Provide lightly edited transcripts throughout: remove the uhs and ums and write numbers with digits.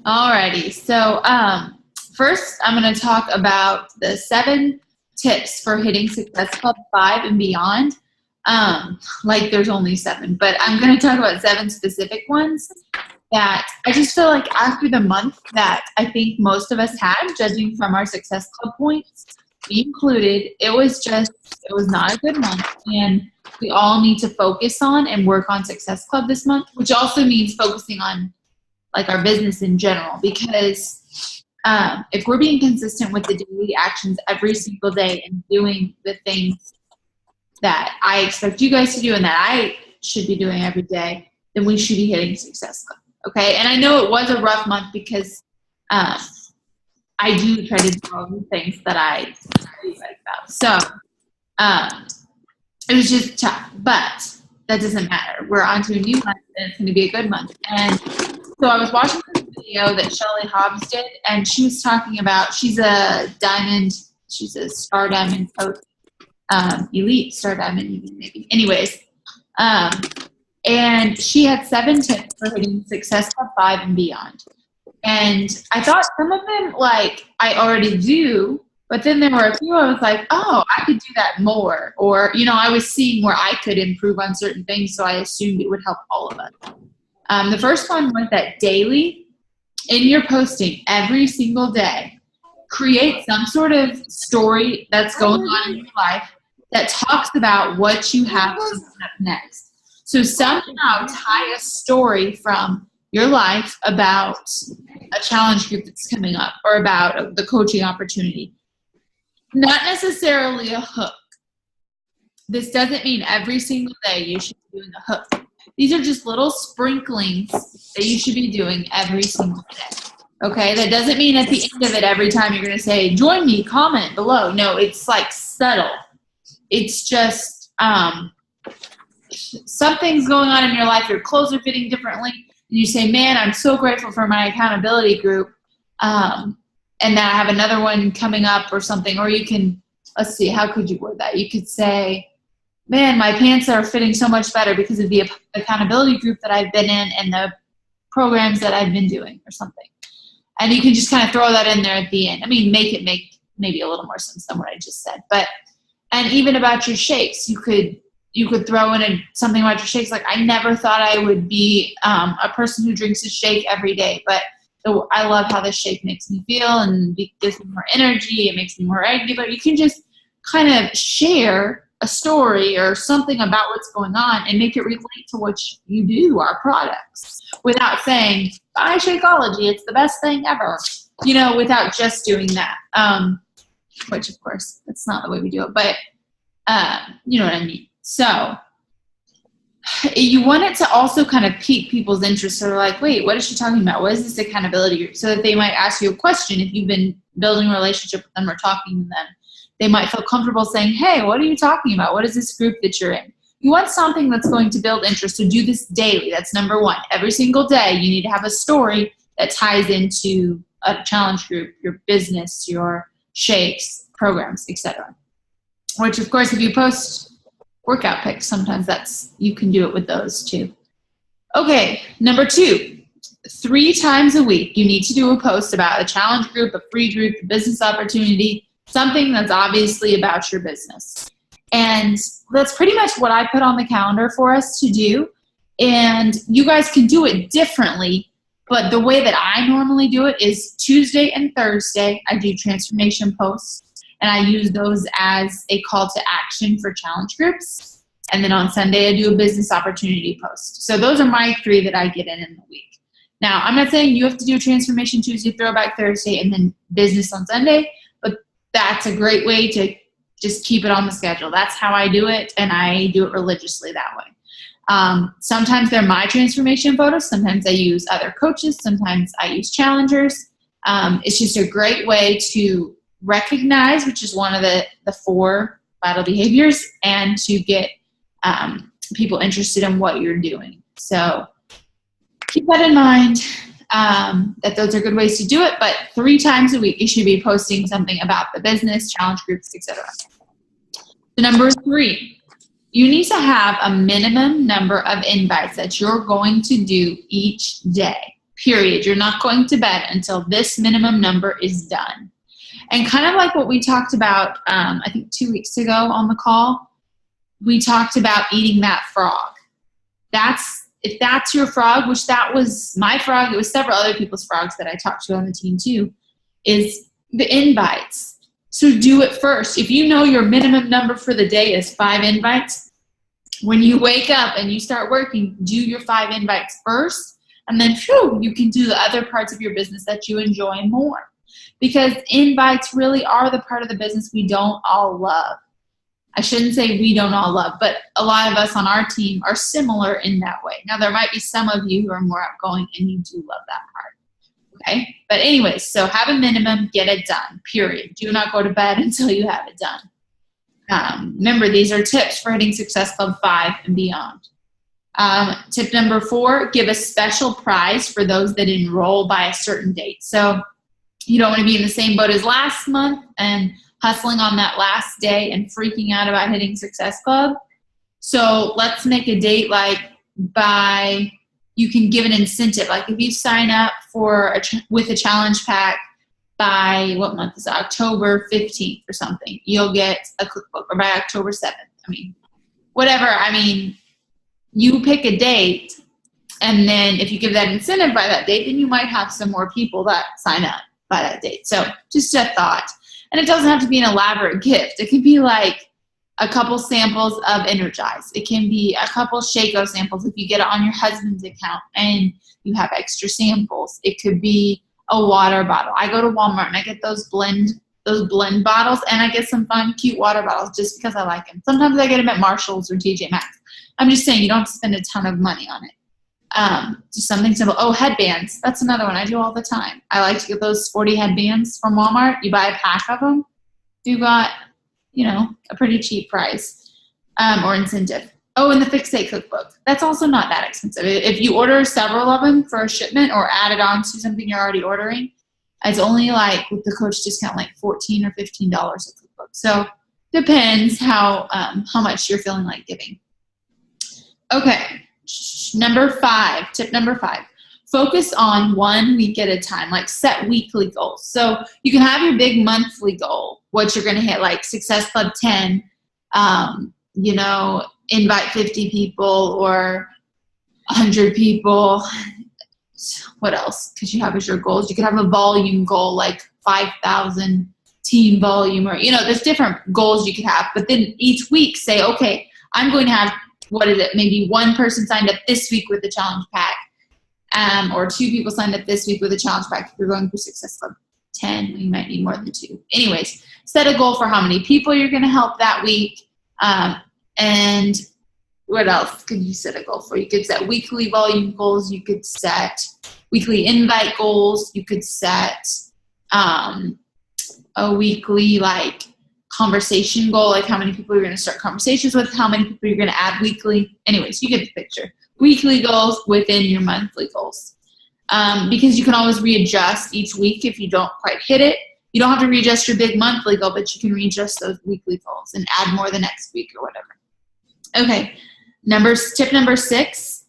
Alrighty. So first, I'm going to talk about the 7 tips for hitting Success Club 5 and beyond. Like there's only 7, but I'm going to talk about 7 specific ones that I just feel like after the month that I think most of us had, judging from our Success Club points, me included, it was not a good month. And we all need to focus on and work on Success Club this month, which also means focusing on like our business in general, because if we're being consistent with the daily actions every single day and doing the things that I expect you guys to do and that I should be doing every day, then we should be hitting Success Club. Okay. And I know it was a rough month because I do try to do all the things that I tell you guys about. So it was just tough, but that doesn't matter. We're on to a new month and it's going to be a good month. And so I was watching this video that Shelly Hobbs did, and she was talking about, she's a star diamond coach, elite star diamond even maybe. Anyways, and she had 7 tips for hitting Success Club 5 and beyond. And I thought some of them, like, I already do, but then there were a few I was like, oh, I could do that more. Or, I was seeing where I could improve on certain things, so I assumed it would help all of us. The first one was that daily, in your posting every single day, create some sort of story that's going on in your life that talks about what you have coming up next. So somehow tie a story from your life about a challenge group that's coming up or about the coaching opportunity. Not necessarily a hook. This doesn't mean every single day you should be doing a hook. These are just little sprinklings that you should be doing every single day. Okay? That doesn't mean at the end of it, every time you're going to say, join me, comment below. No, it's like subtle. It's just something's going on in your life. Your clothes are fitting differently. And you say, man, I'm so grateful for my accountability group. And then I have another one coming up or something. Or you can, let's see, how could you word that? You could say, man, my pants are fitting so much better because of the accountability group that I've been in and the programs that I've been doing or something. And you can just kind of throw that in there at the end. I mean, make maybe a little more sense than what I just said. And even about your shakes, you could throw in something about your shakes. Like, I never thought I would be a person who drinks a shake every day, but I love how this shake makes me feel and gives me more energy. It makes me more regular. You can just kind of share a story or something about what's going on and make it relate to what you do, our products, without saying, buy Shakeology, it's the best thing ever, without just doing that. Which, of course, that's not the way we do it, but you know what I mean. So you want it to also kind of pique people's interest. So they're like, wait, what is she talking about? What is this accountability group? So that they might ask you a question if you've been building a relationship with them or talking to them. They might feel comfortable saying, hey, what are you talking about? What is this group that you're in? You want something that's going to build interest. So do this daily. That's number 1. Every single day, you need to have a story that ties into a challenge group, your business, your shakes, programs, etc. Which, of course, if you post workout pics, sometimes you can do it with those too. Okay, number 2, 3 times a week, you need to do a post about a challenge group, a free group, a business opportunity, something that's obviously about your business. And that's pretty much what I put on the calendar for us to do. And you guys can do it differently, but the way that I normally do it is Tuesday and Thursday, I do transformation posts. And I use those as a call to action for challenge groups. And then on Sunday, I do a business opportunity post. So those are my 3 that I get in the week. Now, I'm not saying you have to do transformation Tuesday, throwback Thursday, and then business on Sunday, but that's a great way to just keep it on the schedule. That's how I do it, and I do it religiously that way. Sometimes they're my transformation photos. Sometimes I use other coaches. Sometimes I use challengers. It's just a great way to recognize, which is one of the 4 vital behaviors, and to get people interested in what you're doing. So keep that in mind, that those are good ways to do it, but 3 times a week you should be posting something about the business, challenge groups, etc. So number 3, you need to have a minimum number of invites that you're going to do each day. period. You're not going to bed until this minimum number is done. And kind of like what we talked about, I think 2 weeks ago on the call, we talked about eating that frog. If that's your frog, which that was my frog, it was several other people's frogs that I talked to on the team too, is the invites. So do it first. If you know your minimum number for the day is 5 invites, when you wake up and you start working, do your 5 invites first, and then you can do the other parts of your business that you enjoy more. Because invites really are the part of the business we don't all love. I shouldn't say we don't all love, but a lot of us on our team are similar in that way. Now, there might be some of you who are more outgoing and you do love that part. Okay? But anyways, so have a minimum, get it done, period. Do not go to bed until you have it done. Remember, these are tips for hitting Success Club 5 and beyond. Tip number 4, give a special prize for those that enroll by a certain date. So you don't want to be in the same boat as last month and hustling on that last day and freaking out about hitting Success Club. So let's make a date you can give an incentive. Like if you sign up with a challenge pack by, what month is it? October 15th or something, you'll get a cookbook, or by October 7th. Whatever. You pick a date, and then if you give that incentive by that date, then you might have some more people that sign up by that date. So just a thought. And it doesn't have to be an elaborate gift. It can be like a couple samples of Energize. It can be a couple Shaco samples if you get it on your husband's account and you have extra samples. It could be a water bottle. I go to Walmart and I get those blend bottles, and I get some fun, cute water bottles just because I like them. Sometimes I get them at Marshall's or TJ Maxx. I'm just saying you don't have to spend a ton of money on it. Just something simple. Oh, headbands. That's another one I do all the time. I like to get those 40 headbands from Walmart. You buy a pack of them. You got, a pretty cheap price or incentive. Oh, and the Fixate cookbook. That's also not that expensive. If you order several of them for a shipment or add it on to something you're already ordering, it's only like with the coach discount, like $14 or $15 a cookbook. So depends how much you're feeling like giving. Okay. Tip number 5, focus on 1 week at a time, like set weekly goals. So you can have your big monthly goal, what you're going to hit, like Success Club 10, invite 50 people or 100 people. What else could you have as your goals? You could have a volume goal, like 5,000 team volume, or, there's different goals you could have. But then each week say, okay, I'm going to have, maybe 1 person signed up this week with the challenge pack, or 2 people signed up this week with a challenge pack. If you're going for Success Club 10, you might need more than 2. Anyways, set a goal for how many people you're going to help that week. And what else could you set a goal for? You could set weekly volume goals. You could set weekly invite goals. You could set a weekly, conversation goal, like how many people you're going to start conversations with, how many people you're going to add weekly. Anyways, you get the picture. Weekly goals within your monthly goals. Because you can always readjust each week if you don't quite hit it. You don't have to readjust your big monthly goal, but you can readjust those weekly goals and add more the next week or whatever. Okay, tip number 6,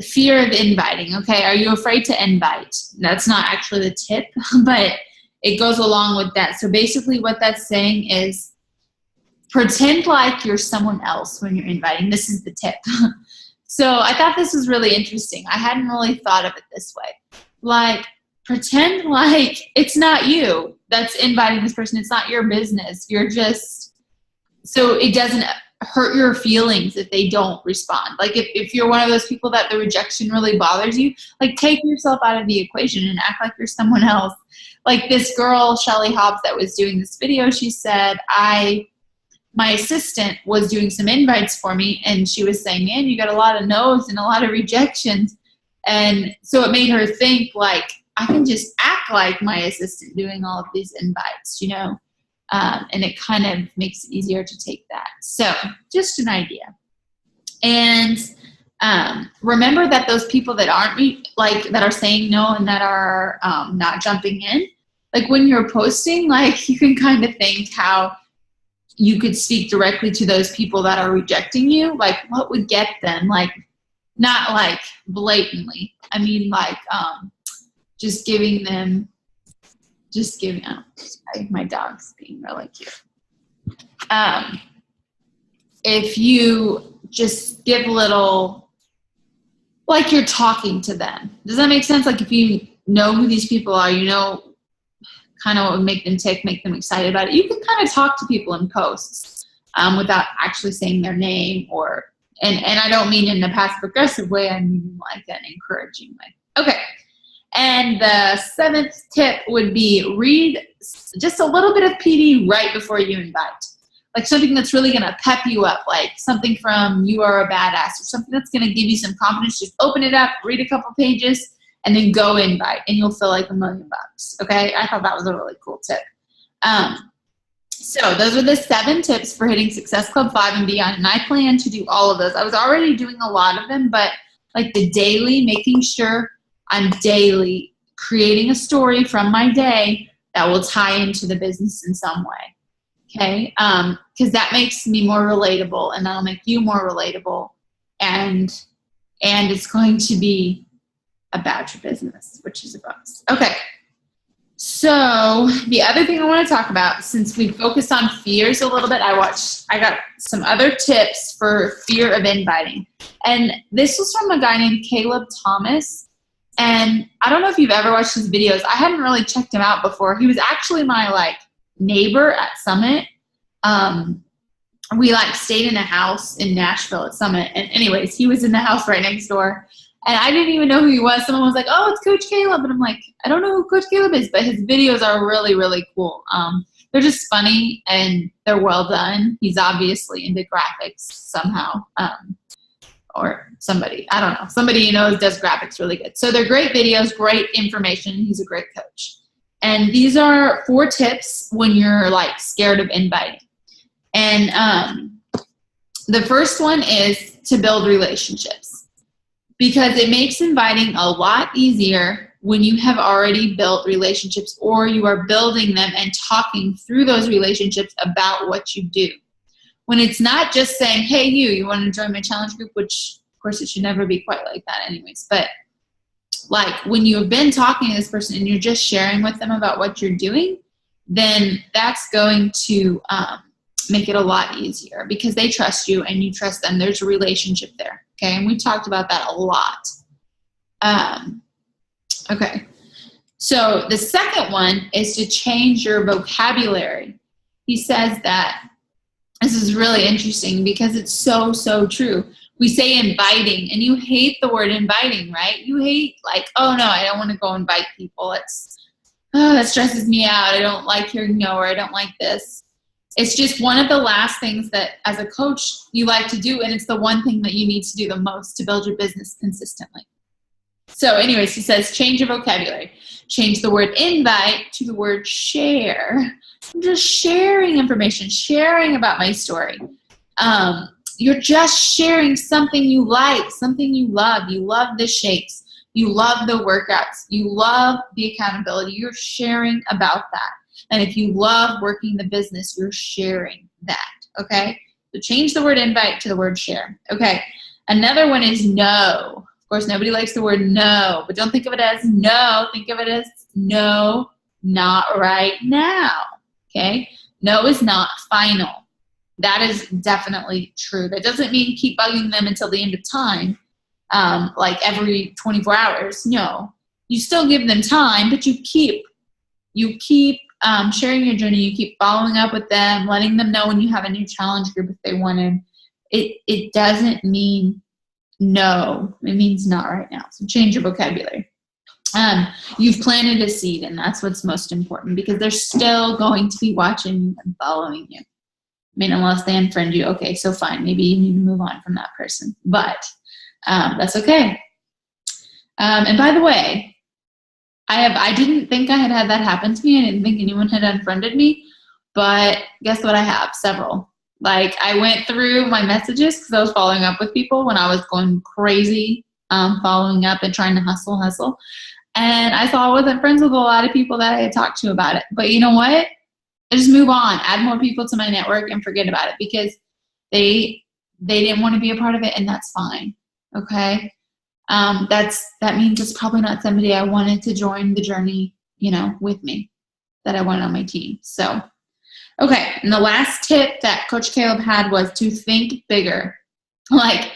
fear of inviting. Okay, are you afraid to invite? That's not actually the tip, but it goes along with that. So basically what that's saying is pretend like you're someone else when you're inviting. This is the tip. So I thought this was really interesting. I hadn't really thought of it this way. Pretend like it's not you that's inviting this person. It's not your business. So it doesn't hurt your feelings if they don't respond. If you're one of those people that the rejection really bothers you, take yourself out of the equation and act like you're someone else. Like this girl, Shelly Hobbs, that was doing this video, she said, my assistant was doing some invites for me, and she was saying, man, you got a lot of no's and a lot of rejections. And so it made her think, I can just act like my assistant doing all of these invites, and it kind of makes it easier to take that. So just an idea. And remember that those people that aren't that are saying no and that are not jumping in, when you're posting, you can kind of think how you could speak directly to those people that are rejecting you. What would get them? not like blatantly. I mean, like, just giving them, sorry, my dog's being really cute. If you just give little, like you're talking to them. Does that make sense? Like if you know who these people are, you know, kind of what would make them tick, make them excited about it. You can kind of talk to people in posts without actually saying their name and I don't mean in a passive aggressive way. I mean like an encouraging way. Okay. And the 7th tip would be read just a little bit of PD right before you invite. Like something that's really going to pep you up, like something from You Are a Badass or something that's going to give you some confidence. Just open it up, read a couple pages, and then go invite, and you'll feel like $1 million. Okay? I thought that was a really cool tip. So those are the 7 tips for hitting Success Club 5 and beyond, and I plan to do all of those. I was already doing a lot of them, but like the daily, making sure I'm daily creating a story from my day that will tie into the business in some way. Okay, because that makes me more relatable, and that'll make you more relatable, and it's going to be about your business, which is a bonus. Okay, so the other thing I want to talk about, since we focused on fears a little bit, I got some other tips for fear of inviting, and this was from a guy named Caleb Thomas, and I don't know if you've ever watched his videos. I hadn't really checked him out before. He was actually my neighbor at Summit. We stayed in a house in Nashville at Summit, and anyways, he was in the house right next door, and I didn't even know who he was. Someone was like, "Oh, it's Coach Caleb," and I'm like, I don't know who Coach Caleb is, but his videos are really, really cool. They're just funny and they're well done. He's obviously into graphics somehow, or somebody, I don't know, somebody you know does graphics really good. So they're great videos, great information. He's a great coach. And these are 4 tips when you're scared of inviting. And the first one is to build relationships, because it makes inviting a lot easier when you have already built relationships, or you are building them and talking through those relationships about what you do. When it's not just saying, "Hey, you want to join my challenge group," which of course it should never be quite like that anyways, but when you've been talking to this person and you're just sharing with them about what you're doing, then that's going to make it a lot easier, because they trust you and you trust them. There's a relationship there. Okay. And we talked about that a lot. Okay. So the second one is to change your vocabulary. He says that this is really interesting because it's so, so true. We say inviting, and you hate the word inviting, right? You hate "Oh no, I don't want to go invite people. That stresses me out. I don't like hearing no, or I don't like this." It's just one of the last things that as a coach you like to do, and it's the one thing that you need to do the most to build your business consistently. So anyways, he says, change your vocabulary. Change the word invite to the word share. I'm just sharing information, sharing about my story. You're just sharing something you like, something you love. You love the shakes. You love the workouts. You love the accountability. You're sharing about that. And if you love working the business, you're sharing that. Okay? So change the word invite to the word share. Okay. Another one is no. Of course, nobody likes the word no, but don't think of it as no. Think of it as no, not right now. Okay? No is not final. That is definitely true. That doesn't mean keep bugging them until the end of time, every 24 hours. No. You still give them time, but you keep sharing your journey. You keep following up with them, letting them know when you have a new challenge group if they want in. It doesn't mean no. It means not right now. So change your vocabulary. You've planted a seed, and that's what's most important, because they're still going to be watching you and following you. I mean, unless they unfriend you, okay, so fine. Maybe you need to move on from that person, but that's okay. And by the way, I didn't think I had that happen to me. I didn't think anyone had unfriended me, but guess what? I have several. I went through my messages because I was following up with people when I was going crazy, following up and trying to hustle. And I saw I wasn't friends with a lot of people that I had talked to about it. But you know what? I just move on, add more people to my network, and forget about it, because they didn't want to be a part of it, and that's fine. Okay. That means it's probably not somebody I wanted to join the journey, with me, that I wanted on my team. So, okay. And the last tip that Coach Caleb had was to think bigger. Like,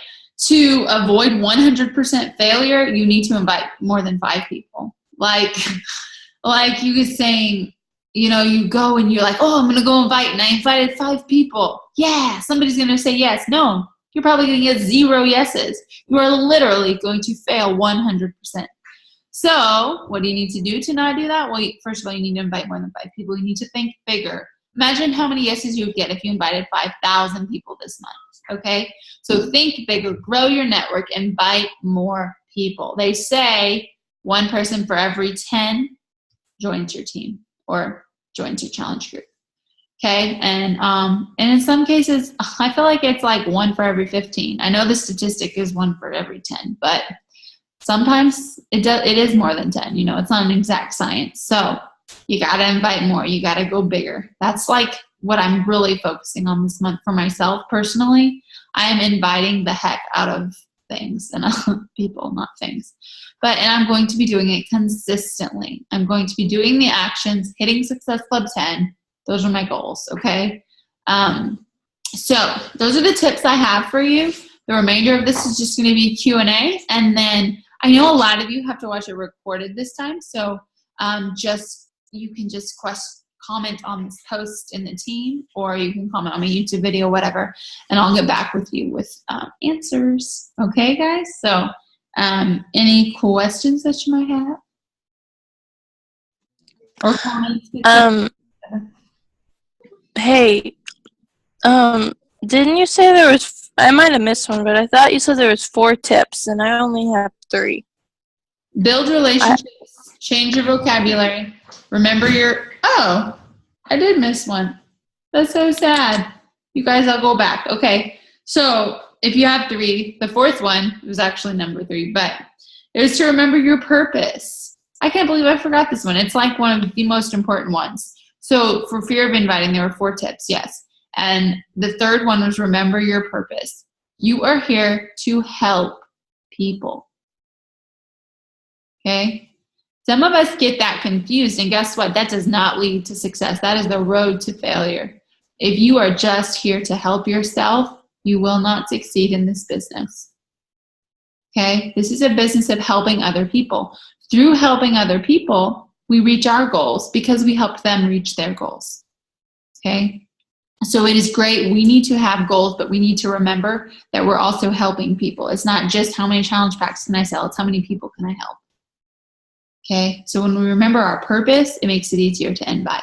to avoid 100% failure, you need to invite more than 5 people. Like you was saying, you go and you're like, oh, I'm going to go invite, and I invited 5 people. Yeah, somebody's going to say yes. No, you're probably going to get 0 yeses. You are literally going to fail 100%. So what do you need to do to not do that? Well, first of all, you need to invite more than 5 people. You need to think bigger. Imagine how many yeses you would get if you invited 5,000 people this month, okay? So think bigger, grow your network, invite more people. They say 1 person for every 10 joins your team or joins your challenge group, okay? And in some cases, I feel like it's like 1 for every 15. I know the statistic is 1 for every 10, but sometimes it is more than 10. It's not an exact science. So you got to invite more. You got to go bigger. That's like what I'm really focusing on this month for myself personally. I am inviting the heck out of things and people, not things. And I'm going to be doing it consistently. I'm going to be doing the actions, hitting Success Club 10. Those are my goals, okay? So those are the tips I have for you. The remainder of this is just going to be Q&A. And then I know a lot of you have to watch it recorded this time. So you can just comment on this post in the team, or you can comment on my YouTube video, whatever, and I'll get back with you with answers. Okay, guys? So any questions that you might have? Or comments? Hey, didn't you say there was, I might have missed one, but I thought you said there was 4 tips, and I only have 3. Build relationships, change your vocabulary, remember I did miss one. That's so sad. You guys, I'll go back. Okay, so if you have 3, the 4th one was actually number 3, but it was to remember your purpose. I can't believe I forgot this one. It's like one of the most important ones. So for fear of inviting, there were 4 tips, yes. And the 3rd one was remember your purpose. You are here to help people. Okay? Some of us get that confused, and guess what? That does not lead to success. That is the road to failure. If you are just here to help yourself, you will not succeed in this business. Okay? This is a business of helping other people. Through helping other people, we reach our goals because we helped them reach their goals. Okay? So it is great. We need to have goals, but we need to remember that we're also helping people. It's not just how many challenge packs can I sell, it's how many people can I help. Okay, so when we remember our purpose, it makes it easier to invite.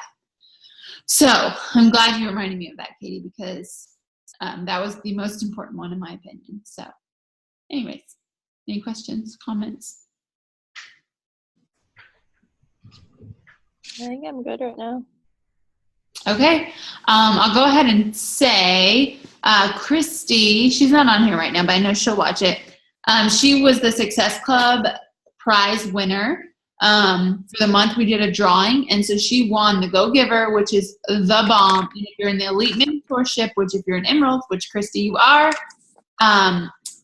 So I'm glad you reminded me of that, Katie, because that was the most important one in my opinion. So anyways, any questions, comments? I think I'm good right now. Okay, I'll go ahead and say Christy, she's not on here right now, but I know she'll watch it. She was the Success Club prize winner. For the month we did a drawing, and so she won the Go Giver, which is the bomb. And if you're in the Elite Mentorship, which if you're an Emerald, which Christy you are,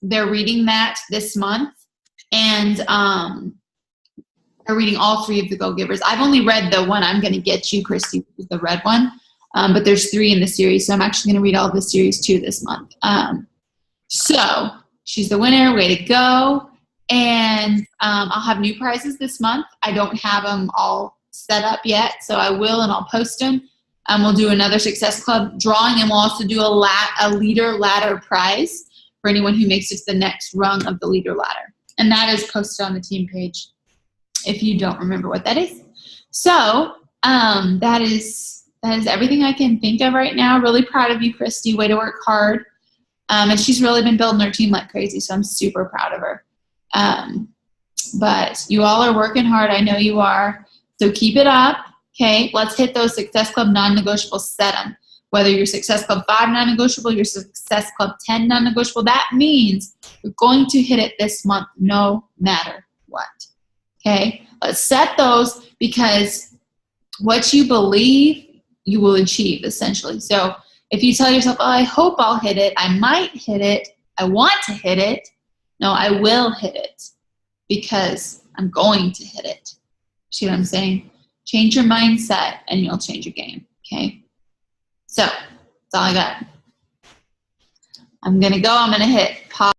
they're reading that this month, and they're reading all 3 of the Go Givers. I've only read the one I'm going to get you, Christy, which is the red one, but there's 3 in the series, so I'm actually going to read all the series 2 this month. So she's the winner. Way to go. And I'll have new prizes this month. I don't have them all set up yet, so I will, and I'll post them. We'll do another Success Club drawing, and we'll also do a leader ladder prize for anyone who makes it to the next rung of the leader ladder. And that is posted on the team page if you don't remember what that is. So that is everything I can think of right now. Really proud of you, Christy. Way to work hard. And she's really been building her team like crazy, so I'm super proud of her. But you all are working hard. I know you are. So keep it up. Okay. Let's hit those Success Club non-negotiables. Set them. Whether you're Success Club 5 non-negotiable, you're Success Club 10 non-negotiable, that means you're going to hit it this month no matter what. Okay. Let's set those, because what you believe, you will achieve essentially. So if you tell yourself, oh, I hope I'll hit it, I might hit it, I want to hit it, No, I will hit it because I'm going to hit it. See what I'm saying? Change your mindset and you'll change your game. Okay? So, that's all I got. I'm going to go. I'm going to hit pause.